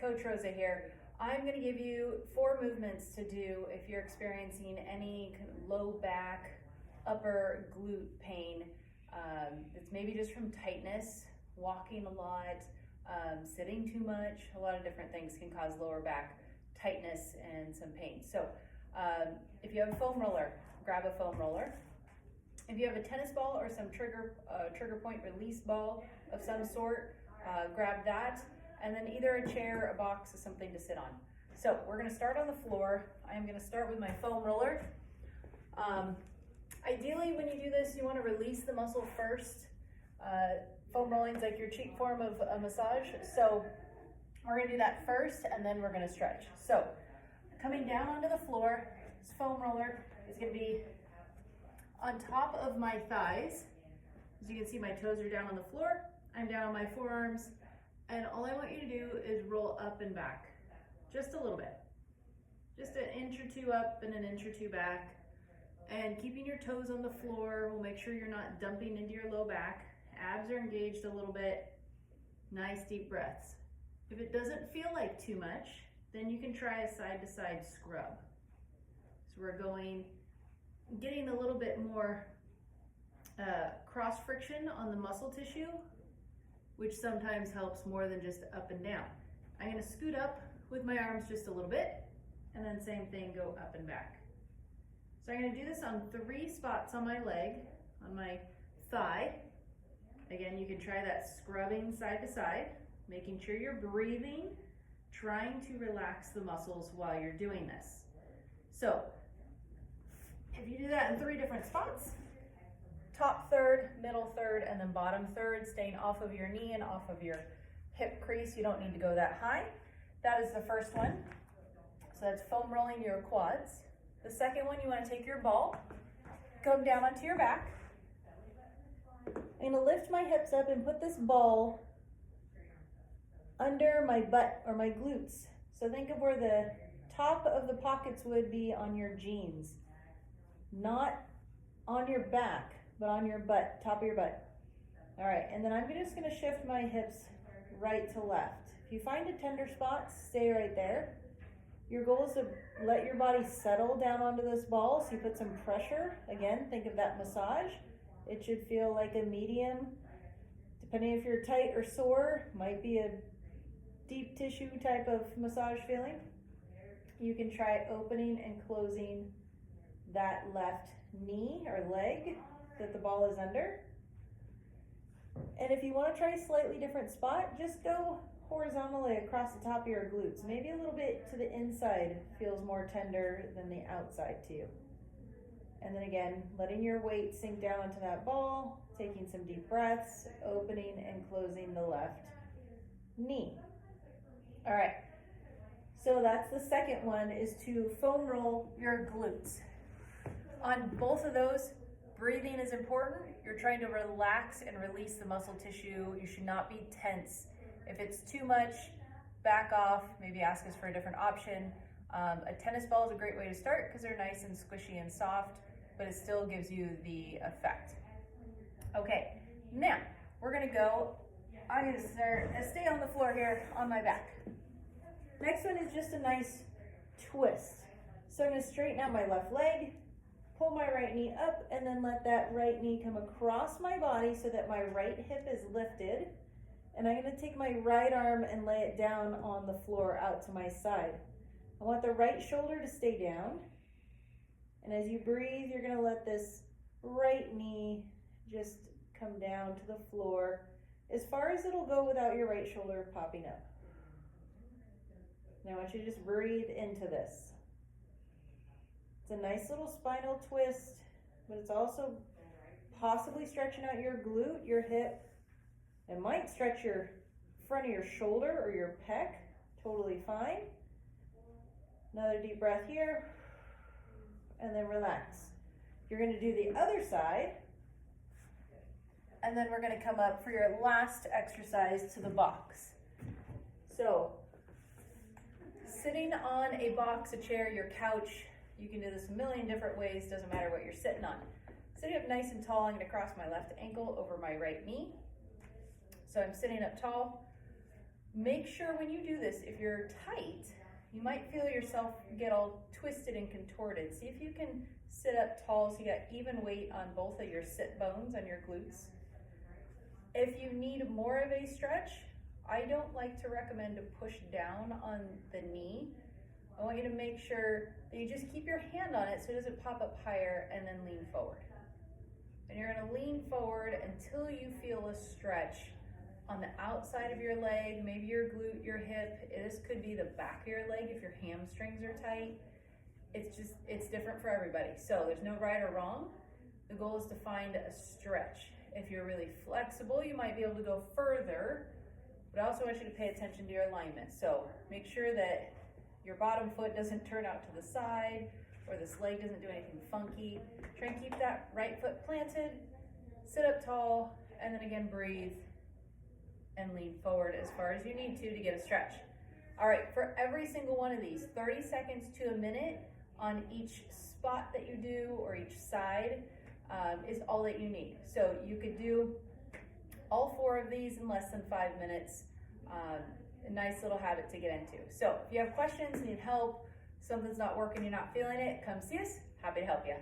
Coach Rosa here. I'm going to give you 4 movements to do if you're experiencing any kind of low back, upper glute pain. It's maybe just from tightness, walking a lot, sitting too much. A lot of different things can cause lower back tightness and some pain. So if you have a foam roller, grab a foam roller. If you have a tennis ball or some trigger point release ball of some sort, grab that, and then either a chair or a box or something to sit on. So we're going to start on the floor. I'm going to start with my foam roller. Ideally, when you do this, you want to release the muscle first. Foam rolling is like your cheap form of a massage. So we're going to do that first, and then we're going to stretch. So coming down onto the floor, this foam roller is going to be on top of my thighs. As you can see, my toes are down on the floor. I'm down on my forearms. And all I want you to do is roll up and back, just a little bit. Just an inch or two up and an inch or two back. And keeping your toes on the floor will make sure you're not dumping into your low back. Abs are engaged a little bit. Nice deep breaths. If it doesn't feel like too much, then you can try a side-to-side scrub. So we're getting a little bit more cross friction on the muscle tissue, which sometimes helps more than just up and down. I'm going to scoot up with my arms just a little bit, and then same thing, go up and back. So I'm going to do this on 3 spots on my leg, on my thigh. Again, you can try that scrubbing side to side, making sure you're breathing, trying to relax the muscles while you're doing this. So if you do that in 3 different spots, top third, middle third, and then bottom third, staying off of your knee and off of your hip crease. You don't need to go that high. That is the first one. So that's foam rolling your quads. The second one, you want to take your ball, come down onto your back. I'm going to lift my hips up and put this ball under my butt or my glutes. So think of where the top of the pockets would be on your jeans. Not on your back, but on your butt, top of your butt. All right, and then I'm just gonna shift my hips right to left. If you find a tender spot, stay right there. Your goal is to let your body settle down onto this ball, so you put some pressure. Again, think of that massage. It should feel like a medium. Depending if you're tight or sore, might be a deep tissue type of massage feeling. You can try opening and closing that left knee or leg that the ball is under. And if you want to try a slightly different spot, just go horizontally across the top of your glutes. Maybe a little bit to the inside feels more tender than the outside to you. And then again, letting your weight sink down onto that ball, taking some deep breaths, opening and closing the left knee. All right, so that's the second one, is to foam roll your glutes. On both of those, breathing is important. You're trying to relax and release the muscle tissue. You should not be tense. If it's too much, back off, maybe ask us for a different option. A tennis ball is a great way to start because they're nice and squishy and soft, but it still gives you the effect. Okay, now we're gonna go, I'm gonna stay on the floor here on my back. Next one is just a nice twist. So I'm gonna straighten out my left leg, pull my right knee up, and then let that right knee come across my body so that my right hip is lifted. And I'm going to take my right arm and lay it down on the floor out to my side. I want the right shoulder to stay down. And as you breathe, you're going to let this right knee just come down to the floor as far as it'll go without your right shoulder popping up. Now I want you to just breathe into this. It's a nice little spinal twist, but it's also possibly stretching out your glute, your hip. It might stretch your front of your shoulder or your pec, totally fine. Another deep breath here, and then relax. You're going to do the other side, and then we're going to come up for your last exercise to the box. So, sitting on a box, a chair, your couch, you can do this a million different ways, doesn't matter what you're sitting on. Sitting up nice and tall, I'm going to cross my left ankle over my right knee. So I'm sitting up tall. Make sure when you do this, if you're tight, you might feel yourself get all twisted and contorted. See if you can sit up tall so you got even weight on both of your sit bones on your glutes. If you need more of a stretch, I don't like to recommend to push down on the knee. I want you to make sure that you just keep your hand on it so it doesn't pop up higher, and then lean forward. And you're gonna lean forward until you feel a stretch on the outside of your leg, maybe your glute, your hip. This could be the back of your leg if your hamstrings are tight. It's different for everybody. So there's no right or wrong. The goal is to find a stretch. If you're really flexible, you might be able to go further, but I also want you to pay attention to your alignment. So make sure that your bottom foot doesn't turn out to the side, or this leg doesn't do anything funky. Try and keep that right foot planted, sit up tall, and then again breathe and lean forward as far as you need to get a stretch. All right, for every single one of these, 30 seconds to a minute on each spot that you do or each side is all that you need. So you could do all 4 of these in less than 5 minutes. A nice little habit to get into. So if you have questions, need help, something's not working, you're not feeling it, come see us. Happy to help you.